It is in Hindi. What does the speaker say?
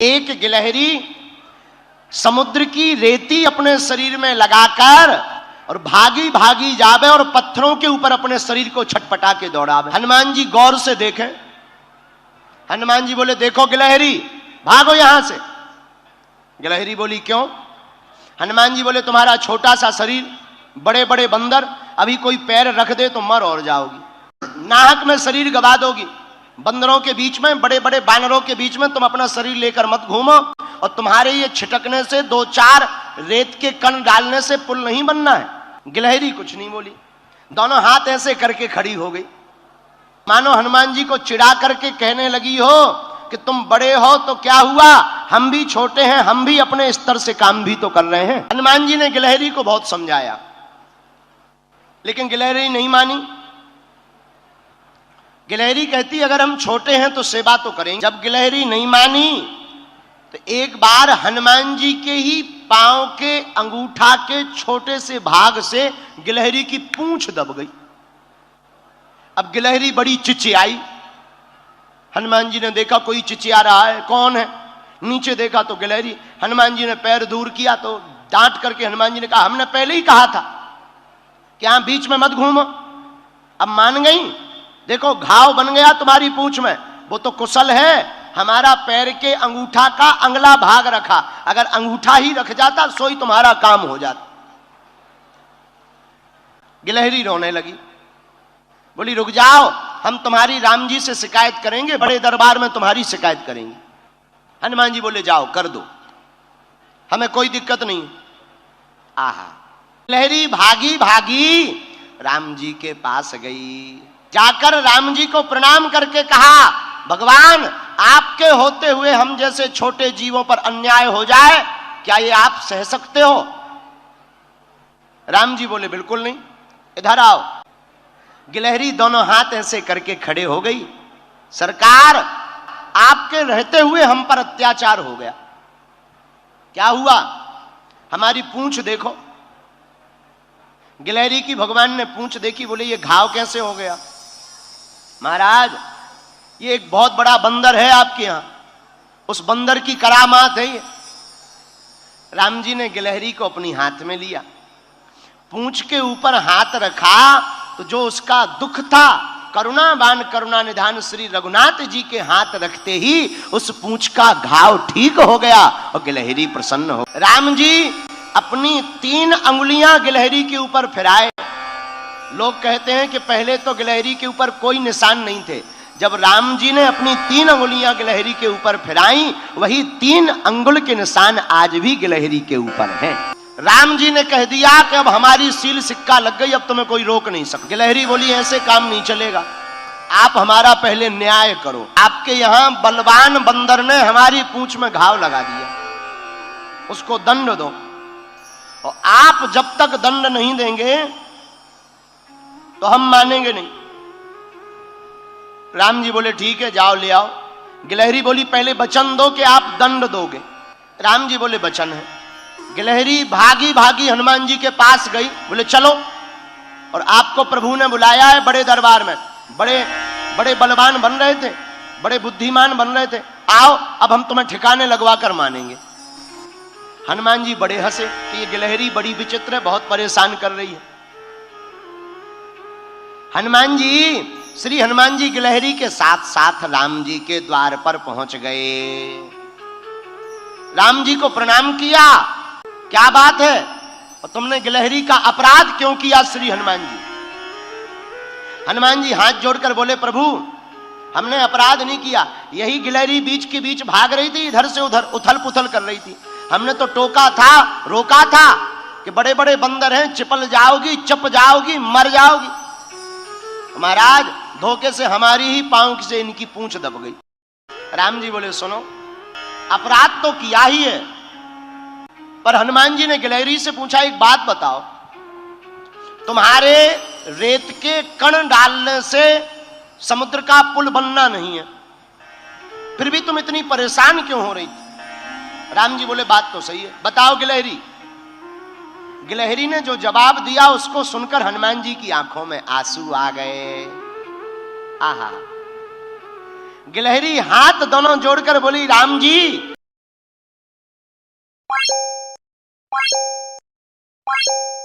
एक गिलहरी समुद्र की रेती अपने शरीर में लगाकर और भागी भागी जावे और पत्थरों के ऊपर अपने शरीर को छटपटा के दौड़ावे। हनुमान जी गौर से देखें। हनुमान जी बोले, देखो गिलहरी, भागो यहां से। गिलहरी बोली, क्यों? हनुमान जी बोले, तुम्हारा छोटा सा शरीर, बड़े बड़े बंदर, अभी कोई पैर रख दे तो मर और जाओगी, नाहक में शरीर गवा दोगी। बंदरों के बीच में, बड़े बड़े बानरों के बीच में तुम अपना शरीर लेकर मत घूमो, और तुम्हारे ये छिटकने से, दो चार रेत के कण डालने से पुल नहीं बनना है। गिलहरी कुछ नहीं बोली, दोनों हाथ ऐसे करके खड़ी हो गई, मानो हनुमान जी को चिढ़ा करके कहने लगी हो कि तुम बड़े हो तो क्या हुआ, हम भी छोटे हैं, हम भी अपने स्तर से काम भी तो कर रहे हैं। हनुमान जी ने गिलहरी को बहुत समझाया, लेकिन गिलहरी नहीं मानी। गिलहरी कहती, अगर हम छोटे हैं तो सेवा तो करेंगे। जब गिलहरी नहीं मानी तो एक बार हनुमान जी के ही पांव के अंगूठा के छोटे से भाग से गिलहरी की पूंछ दब गई। अब गिलहरी बड़ी चिचियाई। हनुमान जी ने देखा कोई चिचिया रहा है, कौन है? नीचे देखा तो गिलहरी। हनुमान जी ने पैर दूर किया तो डांट करके हनुमान जी ने कहा, हमने पहले ही कहा था कि यहां बीच में मत घूमो। अब मान गई, देखो घाव बन गया तुम्हारी पूंछ में, वो तो कुशल है, हमारा पैर के अंगूठा का अंगला भाग रखा, अगर अंगूठा ही रख जाता सोई तुम्हारा काम हो जाता। गिलहरी रोने लगी, बोली, रुक जाओ, हम तुम्हारी राम जी से शिकायत करेंगे, बड़े दरबार में तुम्हारी शिकायत करेंगे। हनुमान जी बोले, जाओ कर दो, हमें कोई दिक्कत नहीं। आहा, गिलहरी भागी भागी राम जी के पास गई, जाकर राम जी को प्रणाम करके कहा, भगवान, आपके होते हुए हम जैसे छोटे जीवों पर अन्याय हो जाए, क्या ये आप सह सकते हो? राम जी बोले, बिल्कुल नहीं, इधर आओ। गिलहरी दोनों हाथ ऐसे करके खड़े हो गई, सरकार, आपके रहते हुए हम पर अत्याचार हो गया। क्या हुआ? हमारी पूंछ देखो। गिलहरी की भगवान ने पूंछ देखी, बोले, ये घाव कैसे हो गया? महाराज, ये एक बहुत बड़ा बंदर है आपके यहां, उस बंदर की करामात है ये। राम जी ने गिलहरी को अपनी हाथ में लिया, पूंछ के ऊपर हाथ रखा तो जो उसका दुख था, करुणावान करुणा निधान श्री रघुनाथ जी के हाथ रखते ही उस पूंछ का घाव ठीक हो गया और गिलहरी प्रसन्न हो। राम जी अपनी 3 अंगुलियां गिलहरी के ऊपर फिराए। लोग कहते हैं कि पहले तो गिलहरी के ऊपर कोई निशान नहीं थे, जब राम जी ने अपनी 3 अंगुलियां गिलहरी के ऊपर फिराई, वही 3 अंगुल के निशान आज भी गिलहरी के ऊपर हैं। राम जी ने कह दिया कि अब हमारी सील सिक्का लग गई, अब तुम्हें कोई रोक नहीं सकता। गिलहरी बोली, ऐसे काम नहीं चलेगा, आप हमारा पहले न्याय करो। आपके यहां बलवान बंदर ने हमारी पूंछ में घाव लगा दिया, उसको दंड दो, और आप जब तक दंड नहीं देंगे तो हम मानेंगे नहीं। राम जी बोले, ठीक है, जाओ ले आओ। गिलहरी बोली, पहले वचन दो कि आप दंड दोगे। राम जी बोले, वचन है। गिलहरी भागी भागी हनुमान जी के पास गई, बोले, चलो, और आपको प्रभु ने बुलाया है बड़े दरबार में, बड़े बड़े बलवान बन रहे थे, बड़े बुद्धिमान बन रहे थे, आओ अब हम तुम्हें ठिकाने लगवा कर मानेंगे। हनुमान जी बड़े हंसे कि ये गिलहरी बड़ी विचित्र है, बहुत परेशान कर रही है। हनुमान जी, श्री हनुमान जी गिलहरी के साथ साथ राम जी के द्वार पर पहुंच गए। राम जी को प्रणाम किया, क्या बात है, और तुमने गिलहरी का अपराध क्यों किया श्री हनुमान जी? हनुमान जी हाथ जोड़कर बोले, प्रभु, हमने अपराध नहीं किया, यही गिलहरी बीच के बीच भाग रही थी, इधर से उधर उथल पुथल कर रही थी, हमने तो टोका था, रोका था कि बड़े बड़े बंदर हैं, चिपल जाओगी, चप जाओगी, मर जाओगी। महाराज, धोखे से हमारी ही पांव से इनकी पूंछ दब गई। राम जी बोले, सुनो, अपराध तो किया ही है, पर हनुमान जी ने गिलहरी से पूछा, एक बात बताओ, तुम्हारे रेत के कण डालने से समुद्र का पुल बनना नहीं है, फिर भी तुम इतनी परेशान क्यों हो रही थी? राम जी बोले, बात तो सही है, बताओ गिलहरी। गिलहरी ने जो जवाब दिया उसको सुनकर हनुमान जी की आंखों में आंसू आ गए। आहा, गिलहरी हाथ दोनों जोड़कर बोली, राम जी, है।